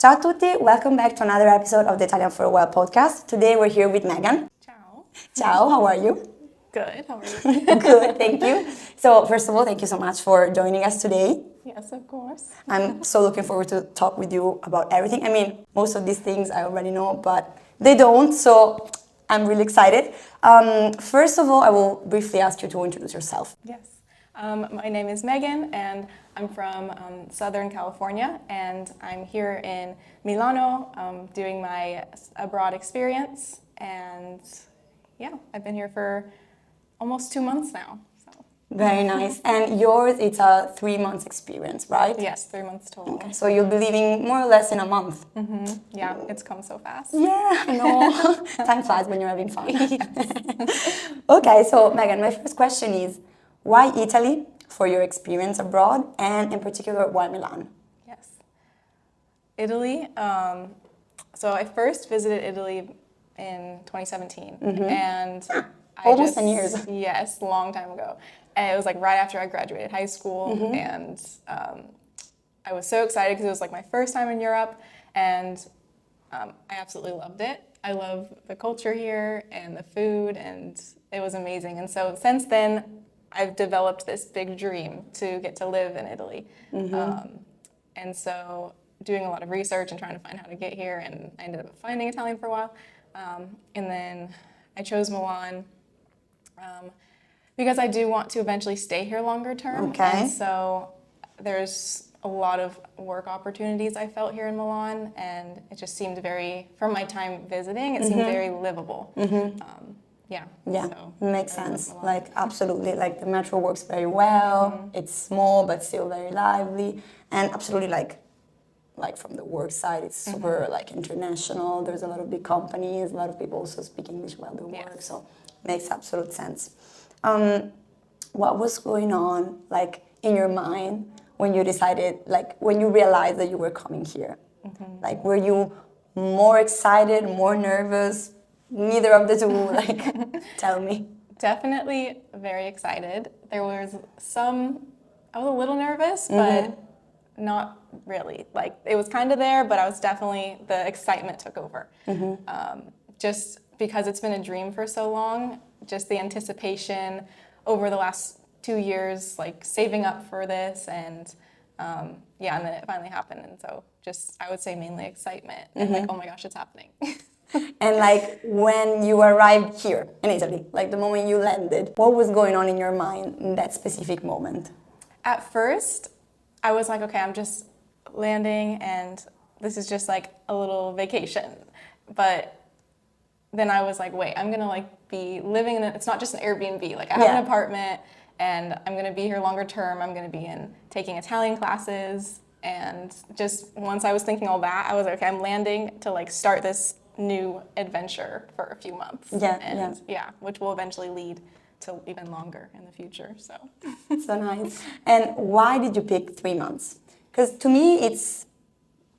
Ciao tutti, welcome back to another episode of the Italianforawhile podcast. Today we're here with Megan. Ciao. Ciao, how are you? Good, how are you? Good, thank you. So first of all, thank you so much for joining us today. Yes, of course. I'm so looking forward to talk with you about everything. I mean, most of these things I already know, but they don't, so I'm really excited. First of all, I will briefly ask you to introduce yourself. Yes. My name is Megan, and I'm from Southern California, and I'm here in Milano doing my abroad experience, and yeah, I've been here for almost 2 months now. So. Very nice. And yours, it's a 3 months experience, right? Yes, 3 months total. Okay, so you'll be leaving more or less in a month. Mm-hmm. Yeah, it's come so fast. Yeah, I know. Time flies when you're having fun. Okay, so Megan, my first question is, why Italy for your experience abroad, and in particular, why Milan? Yes. Italy. So I first visited Italy in 2017, and Almost 10 years. Yes, a long time ago. And it was like right after I graduated high school, and I was so excited because it was like my first time in Europe, and I absolutely loved it. I love the culture here and the food, and it was amazing. And so since then, I've developed this big dream to get to live in Italy. And so doing a lot of research and trying to find how to get here, and I ended up finding Italian for a while. And then I chose Milan because I do want to eventually stay here longer term. Okay. And so there's a lot of work opportunities I felt here in Milan, and it just seemed very, from my time visiting, it seemed very livable. Yeah, so makes sense. Like, absolutely. Like, the metro works very well. It's small, but still very lively. And absolutely, like from the work side, it's super, like, international. There's a lot of big companies. A lot of people also speak English while they work. So, makes absolute sense. What was going on, like, in your mind when you decided, like, when you realized that you were coming here? Like, were you more excited, more nervous? Neither of the two, like, tell me. Definitely very excited. There was I was a little nervous, but not really. Like, it was kind of there, but the excitement took over. Just because it's been a dream for so long, just the anticipation over the last 2 years, like saving up for this, and and then it finally happened. And so I would say mainly excitement and like, oh my gosh, it's happening. And like, when you arrived here in Italy, like the moment you landed, what was going on in your mind in that specific moment? At first, I was like, okay, I'm just landing and this is just like a little vacation. But then I was like, wait, I'm gonna like be living it's not just an Airbnb. Like, I have an apartment and I'm gonna be here longer term. I'm gonna be taking Italian classes. And just once I was thinking all that, I was like, okay, I'm landing to like start this new adventure for a few months. Which will eventually lead to even longer in the future. So nice. And why did you pick 3 months? Because to me, it's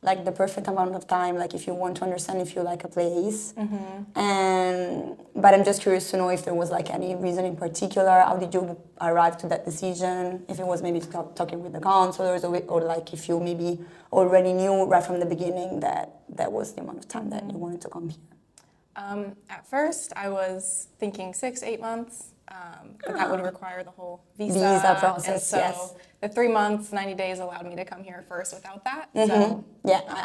like the perfect amount of time, like if you want to understand if you like a place. But I'm just curious to know if there was like any reason in particular. How did you arrive to that decision? If it was maybe talking with the counselors, or like if you maybe already knew right from the beginning that was the amount of time that you wanted to come here. At first, I was thinking 6-8 months. But that would require the whole visa process. And so the 3 months, 90 days allowed me to come here first without that. So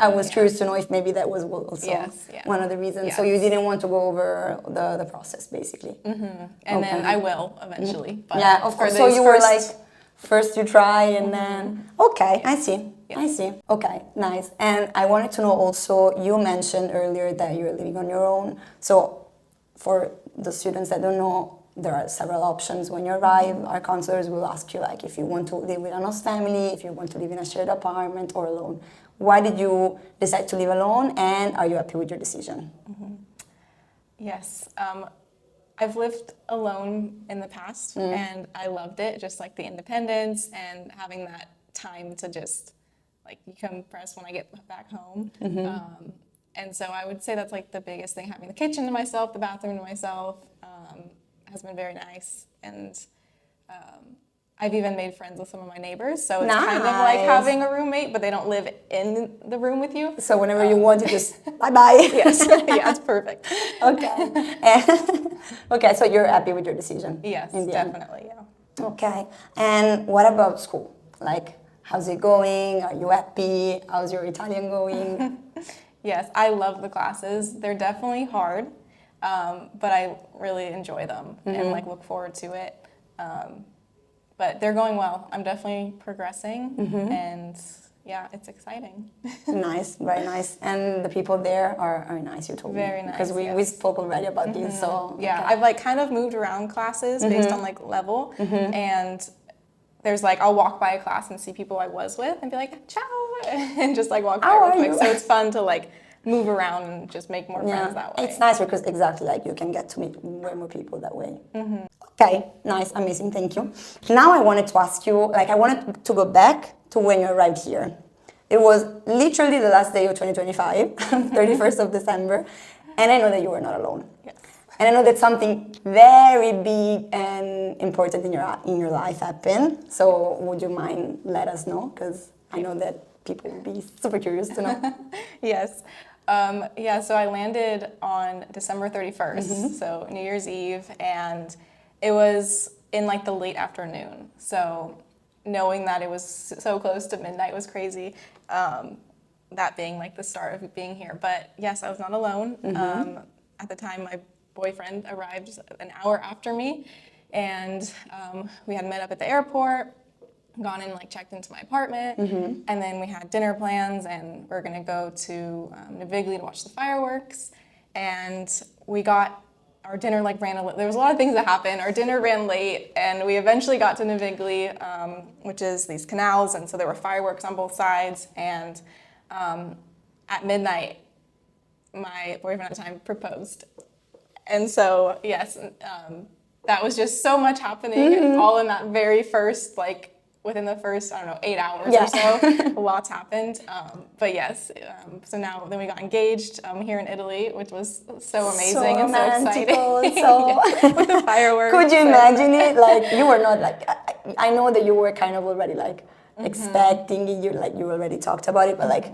I was curious to know if maybe that was also one of the reasons. Yes. So you didn't want to go over the process, basically. And then I will eventually. But of course. So you were like, first you try and then, okay, I see. Yeah. I see. Okay, nice. And I wanted to know also, you mentioned earlier that you're living on your own. So for the students that don't know, there are several options when you arrive. Our counselors will ask you like if you want to live with an host family, if you want to live in a shared apartment or alone. Why did you decide to live alone, and are you happy with your decision? Yes. I've lived alone in the past and I loved it, just like the independence and having that time to just like decompress when I get back home. And so I would say that's like the biggest thing, having the kitchen to myself, the bathroom to myself, has been very nice. And I've even made friends with some of my neighbors, so it's kind of like having a roommate, but they don't live in the room with you. So whenever you want to just bye-bye. Yes, yeah, it's perfect. Okay. Okay, so you're happy with your decision? Yes, definitely, yeah. Okay, and what about school? Like, how's it going? Are you happy? How's your Italian going? Yes, I love the classes. They're definitely hard, but I really enjoy them and like look forward to it. But they're going well. I'm definitely progressing, and yeah, it's exciting. Nice, very nice. And the people there are nice, you told me. Very nice, because we spoke already about this, so... Yeah, okay. I've like kind of moved around classes based on like level, and there's like, I'll walk by a class and see people I was with and be like, ciao, and just like walk by real quick. So it's fun to like move around and just make more friends that way. It's nice because exactly like you can get to meet way more people that way. Okay, nice, amazing, thank you. Now I wanted to ask you, like I wanted to go back to when you arrived here. It was literally the last day of 2025, 31st of December, and I know that you were not alone. Yes. And I know that something very big and important in your life happened. So would you mind let us know? Because I know that people will be super curious to know. Yes. Yeah, so I landed on December 31st, so New Year's Eve, and it was in like the late afternoon. So knowing that it was so close to midnight was crazy, that being like the start of being here. But yes, I was not alone. At the time, my boyfriend arrived an hour after me, and we had met up at the airport, gone and like checked into my apartment, and then we had dinner plans, and we're gonna go to Navigli to watch the fireworks. And we got our dinner like there was a lot of things that happened. Our dinner ran late, and we eventually got to Navigli, which is these canals, and so there were fireworks on both sides. And at midnight, my boyfriend at the time proposed. And so, yes, that was just so much happening, all in that very first, like, within the first, 8 hours or so. Lots happened. But yes, so now, then we got engaged here in Italy, which was so amazing and so exciting. With the fireworks. Could you imagine it? Like, you were not, like, I know that you were kind of already, like, expecting it, you already talked about it, but, like,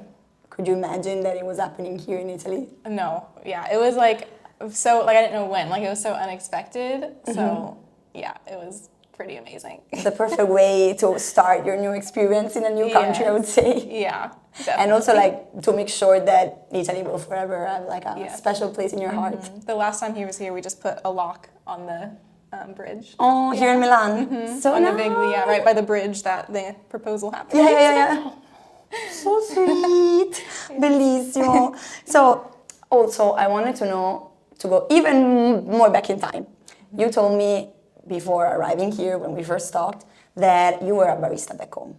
could you imagine that it was happening here in Italy? No, yeah, it was, like, so, like, I didn't know when. Like, it was so unexpected. So, yeah, it was pretty amazing. The perfect way to start your new experience in a new country, I would say. Yeah, definitely. And also, like, to make sure that Italy will forever have, like, a special place in your heart. The last time he was here, we just put a lock on the bridge. Oh, here in Milan? So on the big, right by the bridge that the proposal happened. Yeah. So sweet. Bellissimo. So, also, I wanted to know, to go even more back in time. You told me before arriving here, when we first talked, that you were a barista back home.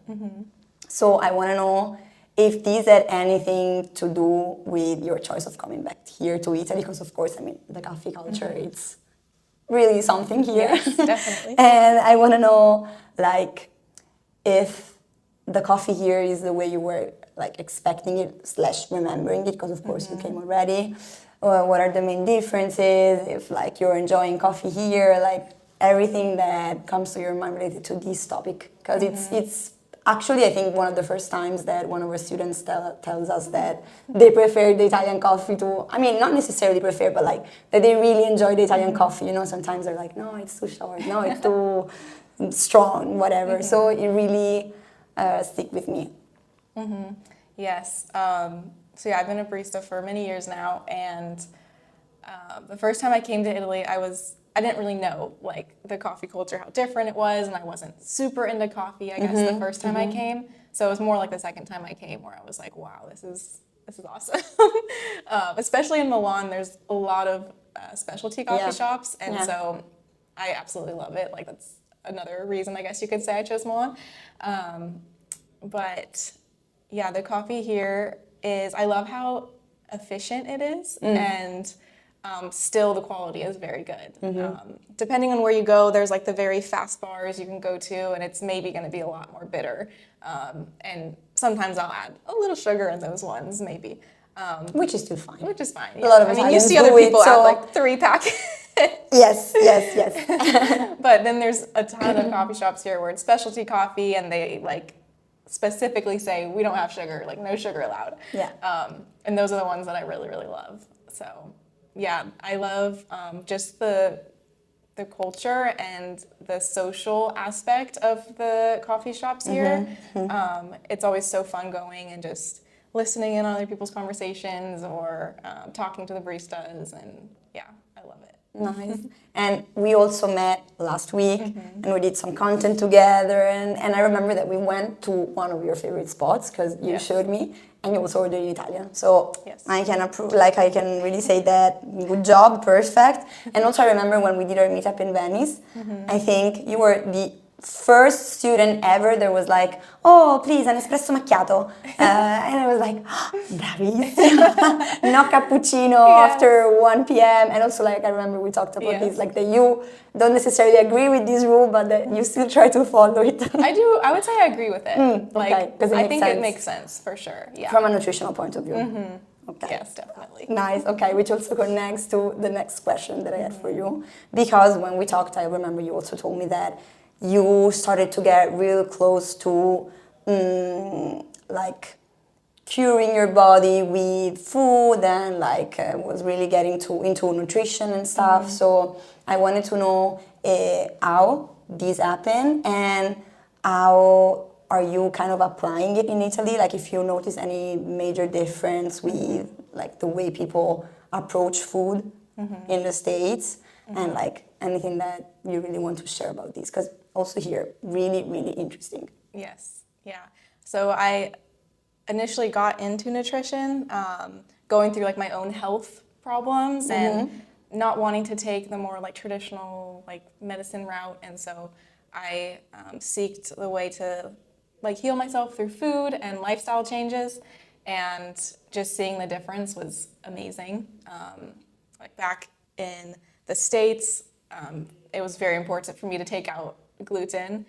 So I want to know if this had anything to do with your choice of coming back here to Italy, because of course, I mean, the coffee culture, it's really something here. Yes, definitely. And I want to know, like, if the coffee here is the way you were, like, expecting it / remembering it, because of course you came already. What are the main differences? If, like, you're enjoying coffee here, like, everything that comes to your mind related to this topic, because it's actually, I think, one of the first times that one of our students tells us that they prefer the Italian coffee to, I mean, not necessarily prefer, but like that they really enjoy the Italian coffee. You know, sometimes they're like, no, it's too short, no, it's too strong, whatever. So it really stick with me. Yes. So yeah, I've been a barista for many years now, and the first time I came to Italy, I didn't really know, like, the coffee culture, how different it was, and I wasn't super into coffee, I guess, the first time I came. So it was more like the second time I came where I was like, wow, this is awesome. Especially in Milan, there's a lot of specialty coffee shops, and so I absolutely love it. Like, that's another reason, I guess you could say, I chose Milan. But yeah, the coffee here I love how efficient it is, and still the quality is very good. Depending on where you go, there's like the very fast bars you can go to, and it's maybe going to be a lot more bitter. And sometimes I'll add a little sugar in those ones, maybe. Which is still fine. Which is fine. A lot of you see other people add like 3 packets. Yes, yes, yes. But then there's a ton of coffee shops here where it's specialty coffee, and they like specifically say we don't have sugar, like no sugar allowed. Yeah. And those are the ones that I really, really love. So yeah, I love just the culture and the social aspect of the coffee shops here. It's always so fun going and just listening in on other people's conversations or talking to the baristas, and yeah, I love it. Nice. And we also met last week and we did some content together, and I remember that we went to one of your favorite spots because you showed me, and you also ordered in Italian. So I can approve, like I can really say that good job, perfect. And also I remember when we did our meetup in Venice, I think you were the first student ever that was like, oh, please, an espresso macchiato. And I was like, oh, bravissima. No cappuccino after 1 p.m. And also, like, I remember we talked about this, like that you don't necessarily agree with this rule, but that you still try to follow it. I do. I would say I agree with it. Like, I think it makes sense for sure. Yeah. From a nutritional point of view. Okay. Yes, definitely. Nice. Okay, which also connects to the next question that I had for you. Because when we talked, I remember you also told me that you started to get real close to like curing your body with food, and like was really getting into nutrition and stuff. So I wanted to know how this happened and how are you kind of applying it in Italy? Like if you notice any major difference with like the way people approach food in the States, and like anything that you really want to share about this, because also here, really, really interesting. Yes, yeah. So I initially got into nutrition, going through like my own health problems and not wanting to take the more like traditional like medicine route, and so I seeked the way to like heal myself through food and lifestyle changes, and just seeing the difference was amazing. Like back in the States, it was very important for me to take out gluten,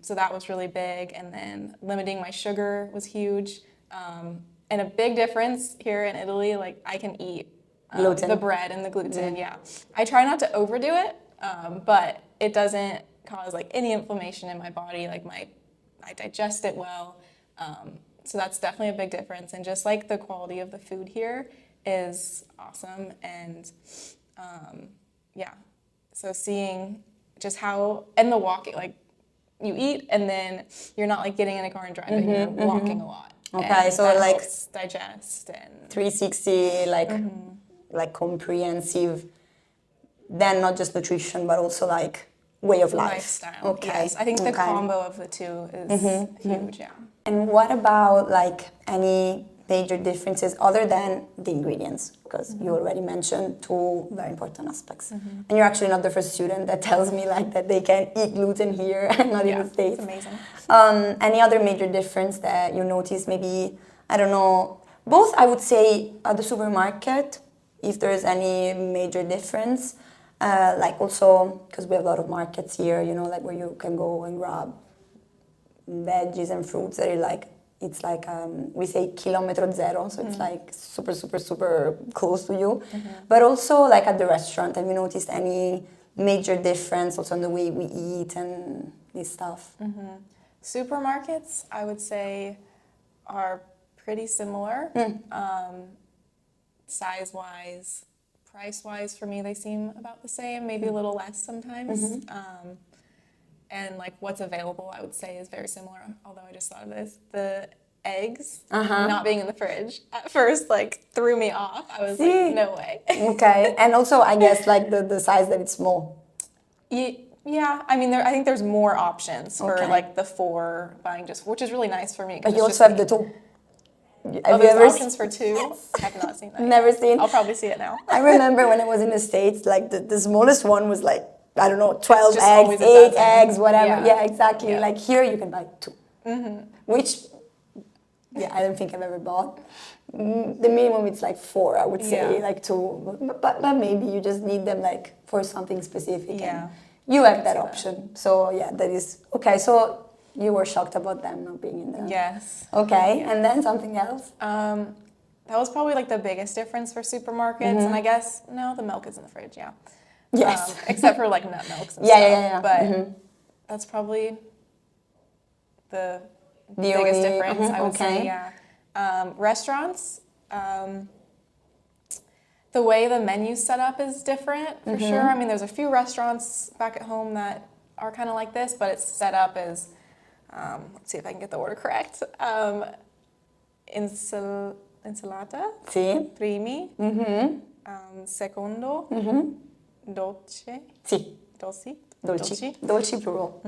so that was really big, and then limiting my sugar was huge, and a big difference here in Italy, like I can eat the bread and the gluten, I try not to overdo it, but it doesn't cause like any inflammation in my body, like I digest it well, so that's definitely a big difference, and just like the quality of the food here is awesome, and so seeing just how, and the walking, like you eat and then you're not like getting in a car and driving, you're walking a lot. Okay, so that like helps digest and 360, like like comprehensive, then not just nutrition, but also like way of life. Lifestyle. Okay. Yes, I think the combo of the two is huge, And what about like any major differences other than the ingredients? Because you already mentioned two very important aspects. And you're actually not the first student that tells me like that they can eat gluten here and not in the States. It's amazing. Any other major difference that you notice? Maybe, I don't know, both I would say at the supermarket, if there's any major difference. Like also, because we have a lot of markets here, you know, like where you can go and grab veggies and fruits that are like, it's like, we say kilometro zero, so it's like super, super, super close to you. But also like at the restaurant, have you noticed any major difference also in the way we eat and this stuff? Supermarkets, I would say, are pretty similar. Size-wise, price-wise, for me, they seem about the same, maybe a little less sometimes. And like what's available, I would say, is very similar, although I just thought of this. The eggs not being in the fridge at first like threw me off. I was like, no way. Okay, and also I guess like the size that it's small. Yeah, I mean, I think there's more options for like the 4 buying just, which is really nice for me. But you also have the 2. Have you ever options for 2? Yes. I have not seen that. Never seen. I'll probably see it now. I remember when I was in the States, like the smallest one was like, I don't know, 12 just eggs, 8 eggs, whatever. Yeah, exactly. Yeah. Like here you can buy 2. Which, I don't think I've ever bought. The minimum it's like 4, I would say, like 2. But maybe you just need them like for something specific. Yeah. And you have that option. So yeah, that is, okay, so you were shocked about them not being in there. Yes. Okay, and then something else? That was probably like the biggest difference for supermarkets. And I guess, no, the milk is in the fridge, Yes. Except for like nut milks and Yeah, stuff. yeah, yeah, yeah. But that's probably the The biggest only- difference, I would okay. say, yeah. Restaurants, the way the menu's set up is different, for sure. I mean, there's a few restaurants back at home that are kind of like this, but it's set up as, let's see if I can get the order correct, insalata, Sì. primi, secondo, dolce, Sì. dolci. Dolci plural.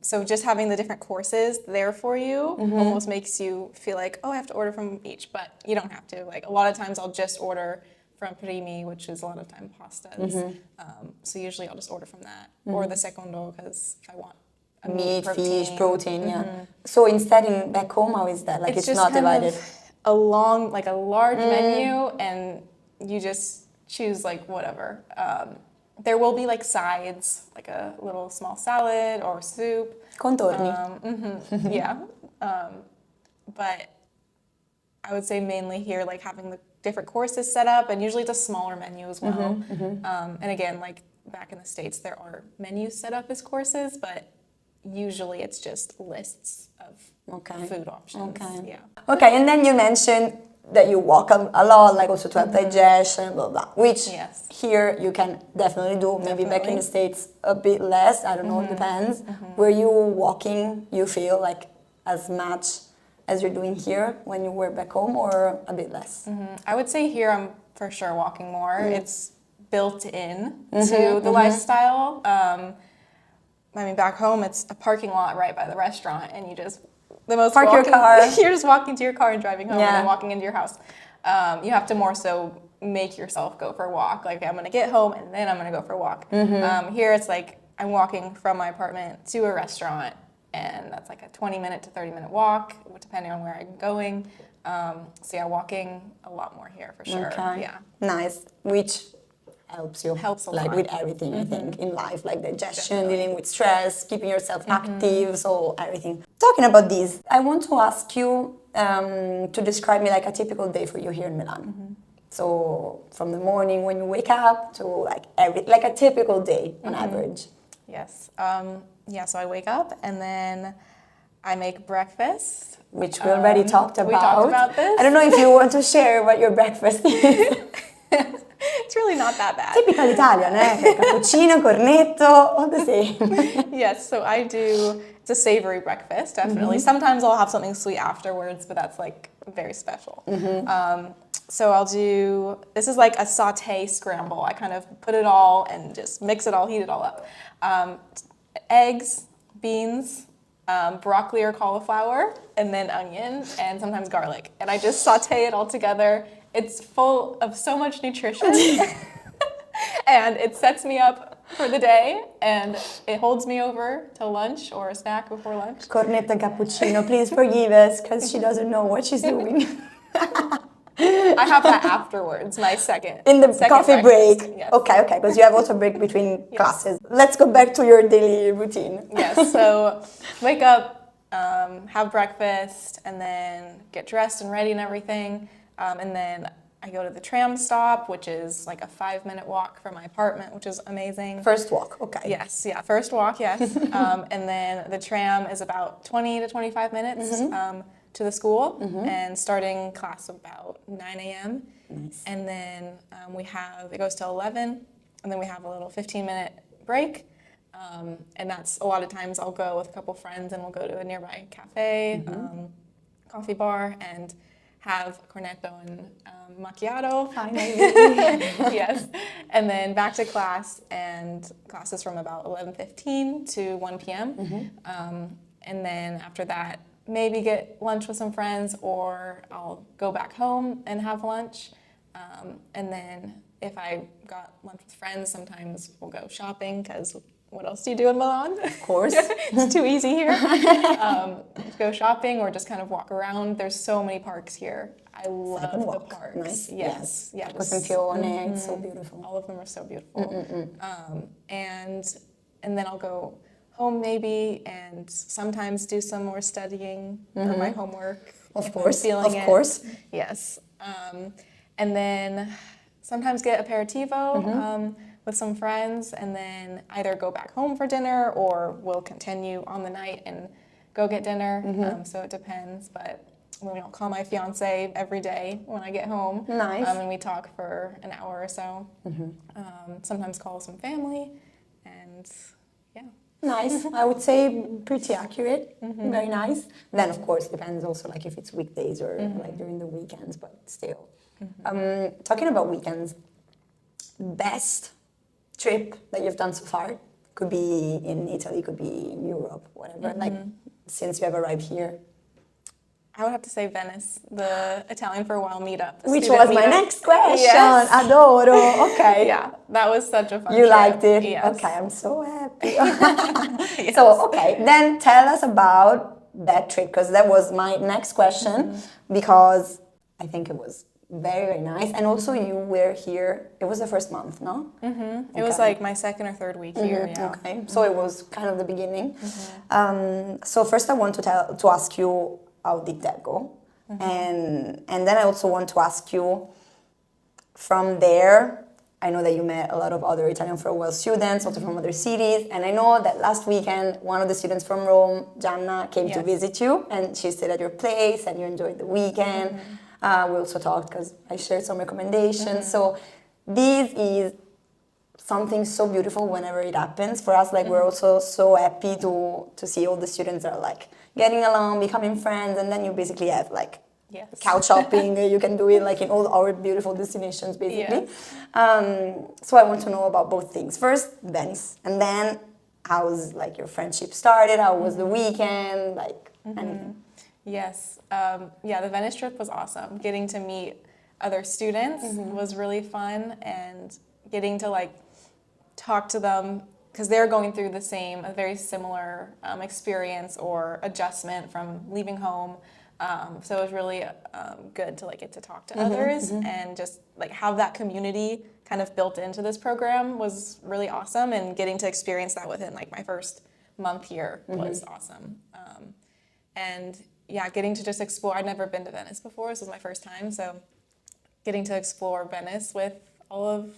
So just having the different courses there for you almost makes you feel like, oh, I have to order from each, but you don't have to. Like a lot of times I'll just order from primi, which is a lot of time pastas. So usually I'll just order from that, or the secondo, because if I want a Meat, protein. fish, protein, yeah. So instead in back home, how is that? Like it's just not kind divided. of a long, like a large menu, and you just choose like whatever. There will be like sides, like a little small salad or soup. Contorni. Yeah. But I would say mainly here, like having the different courses set up, and usually it's a smaller menu as well. And again, like back in the States, there are menus set up as courses, but usually it's just lists of food options. Okay. Yeah. Okay, and then you mentioned that you walk a lot, like also to have digestion, blah, blah, which here you can definitely do. Maybe back in the States a bit less, I don't know, it depends. Were you walking, you feel like as much as you're doing here when you were back home, or a bit less? I would say here I'm for sure walking more. It's built in to the lifestyle. I mean, back home it's a parking lot right by the restaurant, and you just Park your car. You're just walking to your car and driving home, and Yeah. then walking into your house. You have to more so make yourself go for a walk. Like, I'm gonna get home and then I'm gonna go for a walk. Here it's like I'm walking from my apartment to a restaurant, and that's like a 20-minute to 30-minute walk, depending on where I'm going. So yeah, walking a lot more here for sure. Okay. Yeah. Nice. Which helps you. Helps a like lot. with everything, I think, in life, like digestion, dealing with stress, keeping yourself active, so everything. Talking about this, I want to ask you to describe me like a typical day for you here in Milan. So from the morning when you wake up to like a typical day on average. Yes. Yeah, so I wake up and then I make breakfast. Which we already talked about. We talked about this. I don't know if you want to share what your breakfast is. It's really not that bad. Typical Italian, eh? Cappuccino, cornetto, all the same. Yes, so it's a savory breakfast, definitely. Sometimes I'll have something sweet afterwards, but that's like very special. So this is like a saute scramble. I kind of put it all and just mix it all, heat it all up. Eggs, beans, broccoli or cauliflower, and then onion, and sometimes garlic. And I just saute it all together. It's full of so much nutrition, and it sets me up for the day, and it holds me over to lunch or a snack before lunch. Cornetto and cappuccino, please forgive us, because she doesn't know what she's doing. I have that afterwards, my second. In the second coffee breakfast. break. Yes. Okay, because you have also break between classes. Let's go back to your daily routine. Yes, so wake up, have breakfast, and then get dressed and ready and everything. And then I go to the tram stop, which is like a 5-minute walk from my apartment, which is amazing. First walk, okay. Yes, yeah, first walk, yes. And then the tram is about 20 to 25 minutes to the school, and starting class about 9 a.m. Nice. And then it goes to 11, and then we have a little 15-minute break. And that's a lot of times I'll go with a couple friends, and we'll go to a nearby cafe, coffee bar, and have cornetto and macchiato. Finally. Yes. And then back to class, and class is from about 11:15 to 1 p.m. And then after that, maybe get lunch with some friends, or I'll go back home and have lunch. And then if I got lunch with friends, sometimes we'll go shopping, because what else do you do in Milan? Of course. It's too easy here. Go shopping or just kind of walk around. There's so many parks here. I love the parks. Nice. Yes. Yeah. Costempione, it's so beautiful. All of them are so beautiful. And then I'll go home maybe, and sometimes do some more studying for my homework. Of course. Feeling Of course. Yes. And then sometimes get aperitivo with some friends, and then either go back home for dinner or we'll continue on the night and go get dinner. So it depends, but I'll call my fiance every day when I get home. Nice. And we talk for an hour or so. Sometimes call some family, and yeah. Nice. I would say pretty accurate. Very nice. Then, of course, depends also like if it's weekdays or like during the weekends, but still. Talking about weekends, best trip that you've done so far? Could be in Italy, could be in Europe, whatever. Like, since you have arrived here. I would have to say Venice, the Italian-for-a-while meetup. Which was my next question. Yes. Adoro. Okay. Yeah, that was such a fun You trip. liked it? Yes. Okay, I'm so happy. So, okay, then tell us about that trip, because that was my next question, because I think it was very, very nice. And also you were here, it was the first month, no? It was like my second or third week here, yeah. Okay, so it was kind of the beginning. So first I want to ask you, how did that go? And then I also want to ask you, from there, I know that you met a lot of other Italian-for-a-while students, also from other cities, and I know that last weekend, one of the students from Rome, Gianna, came to visit you, and she stayed at your place, and you enjoyed the weekend. We also talked, because I shared some recommendations. So this is something so beautiful whenever it happens. For us, like, we're also so happy to see all the students that are, like, getting along, becoming friends, and then you basically have, like, couch hopping. You can do it, like, in all our beautiful destinations, basically. So I want to know about both things. First, Venice, and then how's, like, your friendship started? How was the weekend? Like, anything. Yes. The Venice trip was awesome. Getting to meet other students was really fun, and getting to, like, talk to them, because they're going through a very similar experience or adjustment from leaving home. So it was really good to, like, get to talk to others and just, like, have that community kind of built into this program was really awesome, and getting to experience that within, like, my first month here was awesome. And yeah, getting to just explore. I'd never been to Venice before. This was my first time, so getting to explore Venice with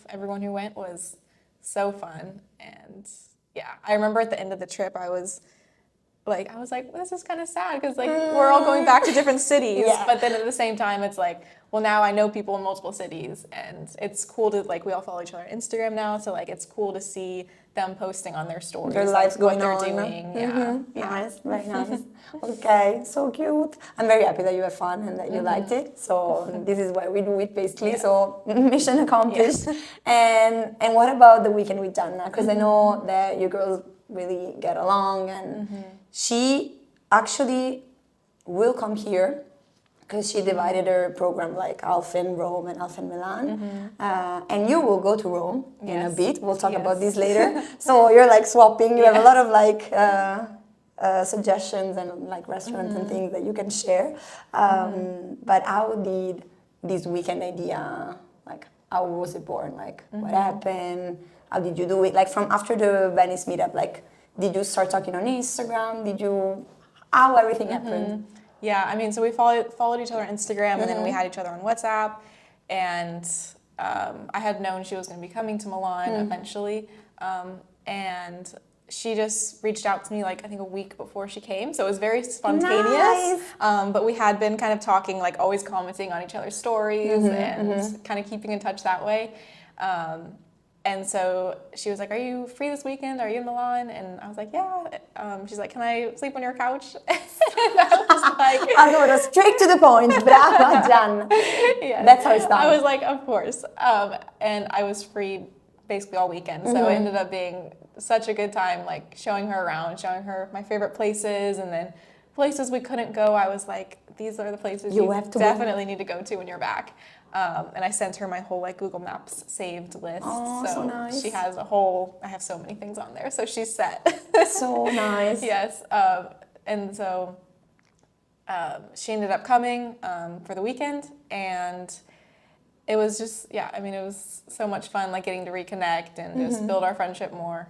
everyone who went was so fun. And yeah, I remember at the end of the trip, I was like, this is kind of sad, because, like, we're all going back to different cities. But then at the same time, it's like, well, now I know people in multiple cities, and it's cool to, like, we all follow each other on Instagram now, so, like, it's cool to see them posting on their stories, their lives going what on. they're doing. Nice, very nice. Okay, so cute. I'm very happy that you had fun and that you liked it. So this is why we do it, basically. So mission accomplished. And what about the weekend with Gianna? Because I know that you girls really get along, and she actually will come here, because she divided her program, like, half in Rome and half in Milan. And you will go to Rome in a bit. We'll talk about this later. So you're, like, swapping. You have a lot of, like, suggestions and, like, restaurants and things that you can share. But how did this weekend idea, like, how was it born? Like, what happened? How did you do it? Like, from after the Venice meetup, like, did you start talking on Instagram? How everything happened? Yeah, I mean, so we followed each other on Instagram, and then we had each other on WhatsApp, and I had known she was going to be coming to Milan eventually, and she just reached out to me, like, I think a week before she came, so it was very spontaneous. Nice. But we had been kind of talking, like, always commenting on each other's stories and kind of keeping in touch that way. And so she was like, are you free this weekend? Are you in Milan? And I was like, yeah. She's like, can I sleep on your couch? And I was like... Allora, straight to the point. Brava, Gian. Yes. That's how it's done. I was like, of course. And I was free basically all weekend. So it ended up being such a good time, like, showing her around, showing her my favorite places, and then places we couldn't go. I was like, these are the places you definitely need to go to when you're back. And I sent her my whole, like, Google Maps saved list. Oh, so nice. She has I have so many things on there, so she's set. So nice. Yes. And so she ended up coming for the weekend, and it was just, it was so much fun, like, getting to reconnect and just build our friendship more.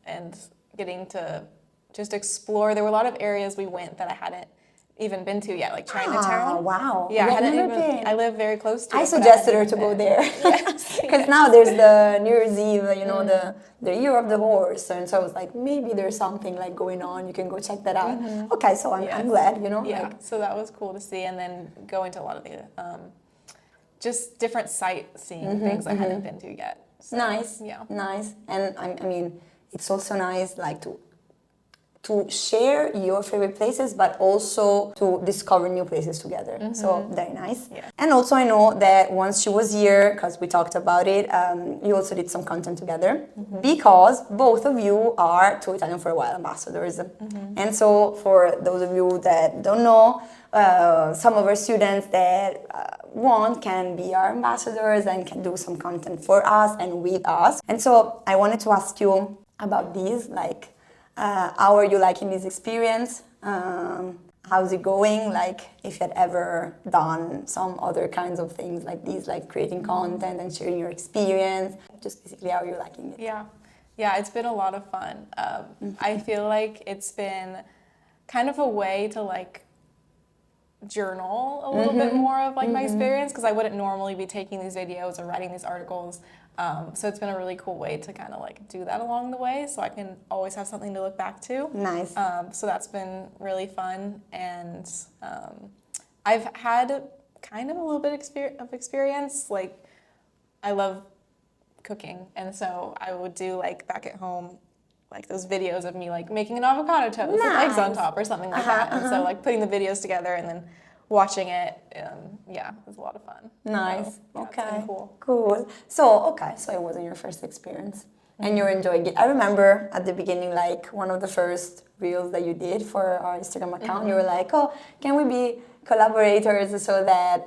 And getting to just explore. There were a lot of areas we went that I hadn't even been to yet, like Chinatown. Wow. Yeah, I I've hadn't never even. been. I live very close to it. I but suggested her hadn't to go been. there Yes, because yes. now there's the New Year's Eve, you know, the year of the horse, and so I was like, maybe there's something like going on. You can go check that out. Okay, so I'm Yes. glad, you know. Yeah, Like, so that was cool to see, and then going to a lot of the just different sightseeing things I hadn't been to yet. So, nice, Yeah. nice, and I mean, it's also nice like to share your favorite places, but also to discover new places together. So very nice. Yeah. And also I know that once she was here, because we talked about it, you also did some content together because both of you are two Italian for a While ambassadors. And so for those of you that don't know, some of our students that want can be our ambassadors and can do some content for us and with us. And so I wanted to ask you about these, like, how are you liking this experience? How's it going? Like, if you had ever done some other kinds of things like these, like creating content and sharing your experience, just basically how you're liking it. Yeah, it's been a lot of fun. I feel like it's been kind of a way to like journal a little bit more of like my experience, because I wouldn't normally be taking these videos or writing these articles. So it's been a really cool way to kind of like do that along the way, so I can always have something to look back to. Nice. So that's been really fun, and I've had kind of a little bit of experience. Like, I love cooking, and so I would do like back at home, like those videos of me like making an avocado toast with eggs on top or something like that. And so like putting the videos together and then watching it, yeah, it was a lot of fun. Nice. So, yeah, Okay. it's been cool. Cool. So it wasn't your first experience, and you're enjoying it. I remember at the beginning, like one of the first reels that you did for our Instagram account, you were like, "Oh, can we be collaborators so that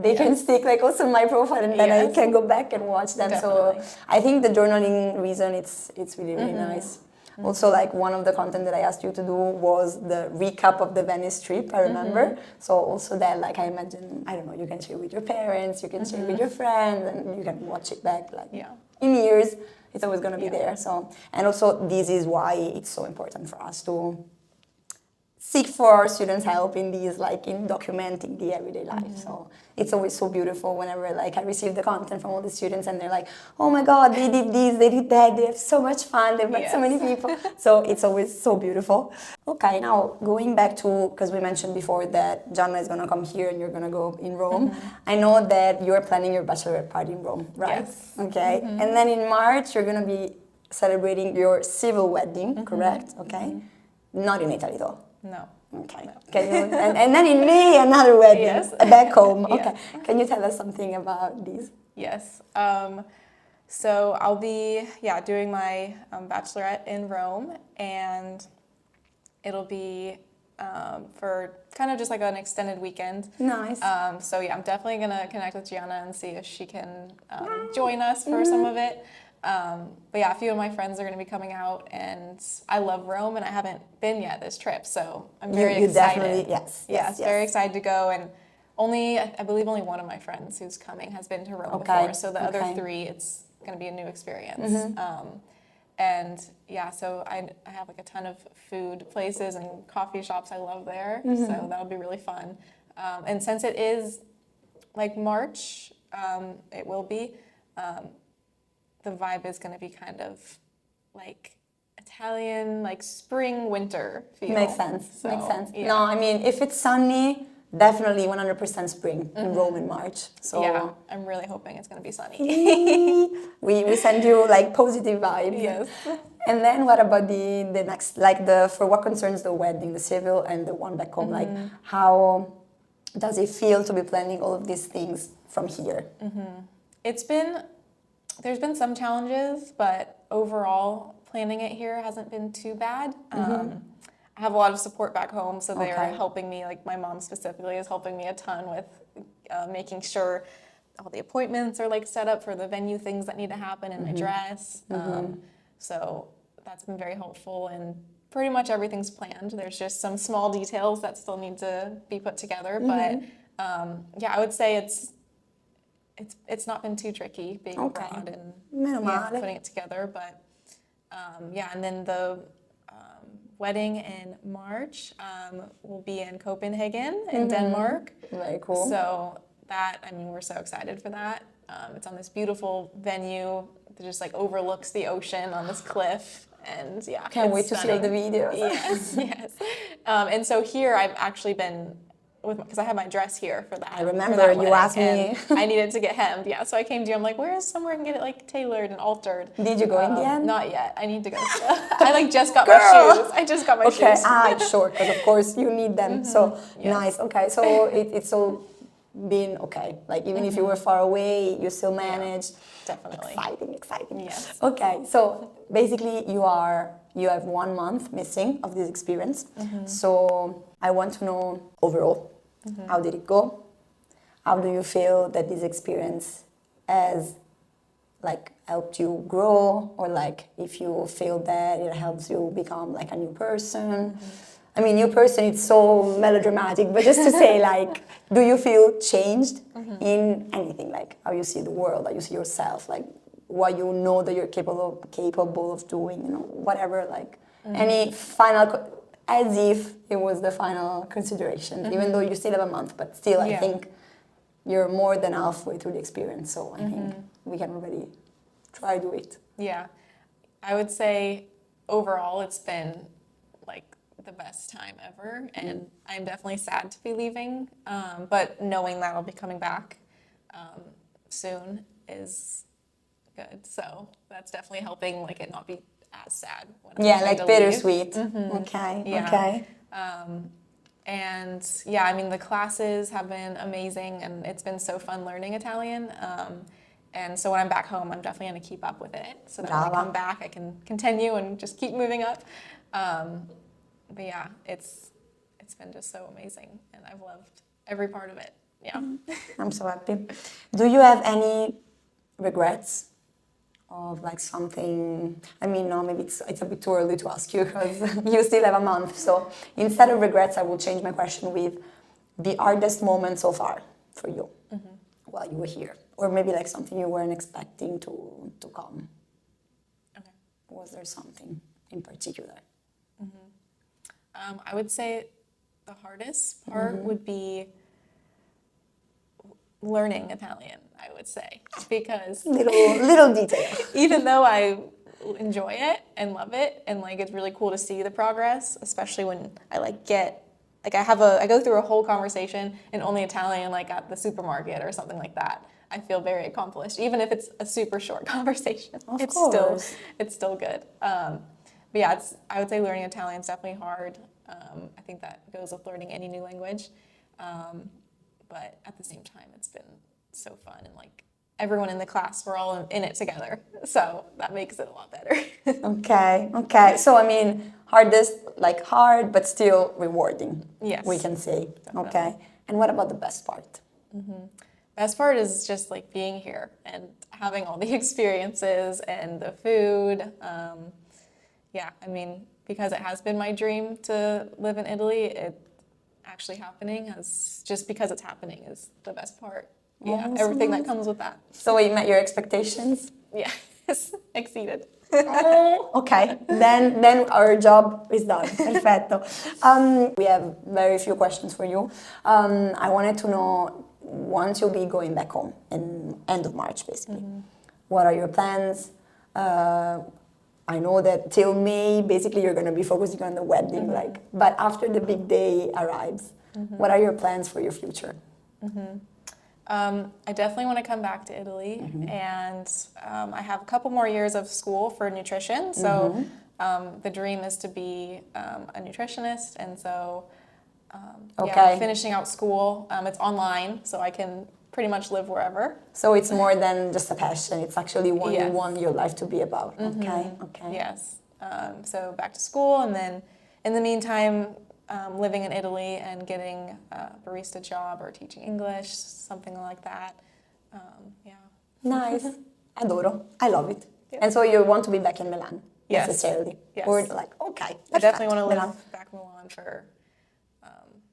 they can stick like also in my profile, and then I can go back and watch them." Definitely. So I think the journaling reason it's really nice. Also, like one of the content that I asked you to do was the recap of the Venice trip, I remember. So also that, like, I imagine, I don't know, you can share with your parents, you can share with your friends, and you can watch it back, like, in years, it's always going to be there. So, and also this is why it's so important for us to seek for our students' help in these, like, in documenting the everyday life. So it's always so beautiful whenever, like, I receive the content from all the students and they're like, oh my God, they did this, they did that, they have so much fun, they've met so many people. So it's always so beautiful. Okay, now going back to, because we mentioned before that Gianna is going to come here and you're going to go in Rome. I know that you're planning your bachelorette party in Rome, right? Yes. Okay. And then in March, you're going to be celebrating your civil wedding, correct? Okay. Not in Italy though. No. Okay. Can you, and then in May, another wedding back home. Okay. Can you tell us something about these? Yes. So I'll be, doing my bachelorette in Rome, and it'll be for kind of just like an extended weekend. Nice. So I'm definitely gonna connect with Gianna and see if she can join us for some of it. But a few of my friends are going to be coming out, and I love Rome, and I haven't been yet this trip, so I'm very excited. Definitely, yes. Very excited to go, and I believe only one of my friends who's coming has been to Rome before, so the other three, it's going to be a new experience. So I have like a ton of food places and coffee shops I love there, so that'll be really fun. And since it is like March, it will be. The vibe is going to be kind of like Italian, like spring, winter feel. Makes sense. So, Makes sense. Yeah. No, I mean, if it's sunny, definitely 100% spring in Rome in March. So yeah, I'm really hoping it's going to be sunny. we send you like positive vibes. Yes. And then what about the next, like for what concerns the wedding, the civil and the one back home? Like, how does it feel to be planning all of these things from here? There's been some challenges, but overall, planning it here hasn't been too bad. I have a lot of support back home, so they're helping me, like my mom specifically is helping me a ton with making sure all the appointments are like set up for the venue things that need to happen and my dress. So that's been very helpful, and pretty much everything's planned. There's just some small details that still need to be put together, but I would say it's not been too tricky being abroad and putting it together, but and then the wedding in March. We'll be in Copenhagen in Denmark. Very cool. So that, I mean, we're so excited for that. It's on this beautiful venue that just like overlooks the ocean on this cliff. And yeah, Can't wait to stunning. see all the videos. Yes, yes. And so here I've actually been because I had my dress here for that. I remember you asked me. I needed to get hemmed. Yeah, so I came to you. I'm like, where is somewhere I can get it like tailored and altered? Did you go in the end? Not yet. I need to go. I like just got my shoes. I just got my shoes. Okay, sure, because of course you need them. So nice. Okay, so it's all been okay. Like even if you were far away, you still managed. Definitely. Exciting. Yes. Okay, so basically you have 1 month missing of this experience. So I want to know overall, how did it go? How do you feel that this experience has like helped you grow, or like if you feel that it helps you become like a new person? I mean, new person, it's so melodramatic, but just to say, like, do you feel changed in anything, like how you see the world, how you see yourself, like what you know that you're capable of doing, you know, whatever, like any final, as if it was the final consideration, even though you still have a month, but still, I think you're more than halfway through the experience, so I think we can already try to do it. Yeah, I would say overall it's been like the best time ever, and I'm definitely sad to be leaving, but knowing that I'll be coming back soon is good, so that's definitely helping like it not be as sad when I'm like bittersweet. Okay. And yeah, I mean the classes have been amazing, and it's been so fun learning Italian, and so when I'm back home I'm definitely going to keep up with it, so that when I come back I can continue and just keep moving up. But yeah, it's been just so amazing, and I've loved every part of it. Yeah. I'm so happy. Do you have any regrets of like something? I mean, no, maybe it's a bit too early to ask you because you still have a month. So instead of regrets, I will change my question with the hardest moment so far for you while you were here, or maybe like something you weren't expecting to come. Okay. Was there something in particular? I would say the hardest part would be learning Italian, I would say, because little detail. even though I enjoy it and love it, and like it's really cool to see the progress, especially when I I go through a whole conversation in only Italian, like at the supermarket or something like that. I feel very accomplished, even if it's a super short conversation. Of course. It's still good. But yeah, I would say learning Italian is definitely hard. I think that goes with learning any new language. But at the same time, it's been so fun, and like everyone in the class, we're all in it together. So that makes it a lot better. Okay. So I mean, hard, but still rewarding. Yes. We can say. Definitely. Okay. And what about the best part? Best part is just like being here and having all the experiences and the food. Yeah, I mean, because it has been my dream to live in Italy, it actually happening because it's happening is the best part. Yeah, everything that comes with that. So it met your expectations? Yes, exceeded. Okay, then our job is done. Perfetto. We have very few questions for you. I wanted to know, once you'll be going back home in end of March, basically, what are your plans? I know that till May, basically, you're going to be focusing on the wedding, but after the big day arrives, what are your plans for your future? I definitely want to come back to Italy, and I have a couple more years of school for nutrition. So the dream is to be a nutritionist, and so finishing out school. It's online, so I can pretty much live wherever. So it's more than just a passion. It's actually what you want your life to be about. Okay. Yes. So back to school, and then in the meantime, living in Italy and getting a barista job or teaching English, something like that. Nice. Adoro. I love it. Yeah. And so you want to be back in Milan, necessarily? Yes. Or like, okay. I definitely want to live back in Milan for, I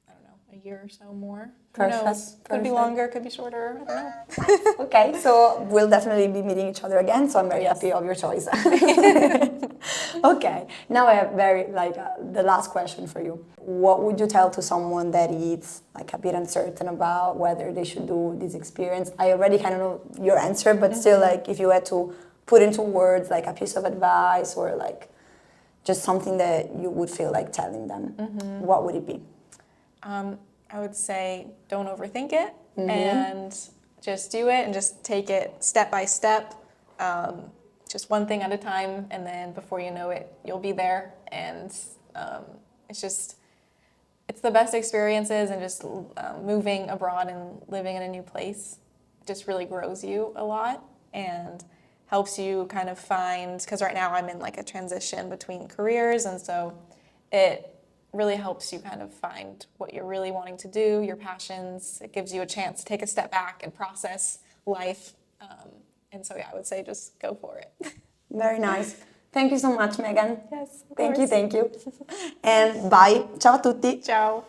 don't know, a year or so more. Perfect, Who knows? Could be perfect. longer, could be shorter. I don't know. Okay, so we'll definitely be meeting each other again, so I'm very Yes. happy of your choice. Okay, now I have the last question for you. What would you tell to someone that is like a bit uncertain about whether they should do this experience? I already kind of know your answer, but still, like, if you had to put into words like a piece of advice or like just something that you would feel like telling them, what would it be? I would say don't overthink it and just do it and just take it step by step, just one thing at a time, and then before you know it, you'll be there. And it's the best experiences, and just moving abroad and living in a new place just really grows you a lot and helps you kind of find, because right now I'm in like a transition between careers, and so it really helps you kind of find what you're really wanting to do, your passions. It gives you a chance to take a step back and process life. And so, yeah, I would say just go for it. Very nice. Thank you so much, Megan. Yes, of Thank you, course. thank you. And bye. Ciao a tutti. Ciao.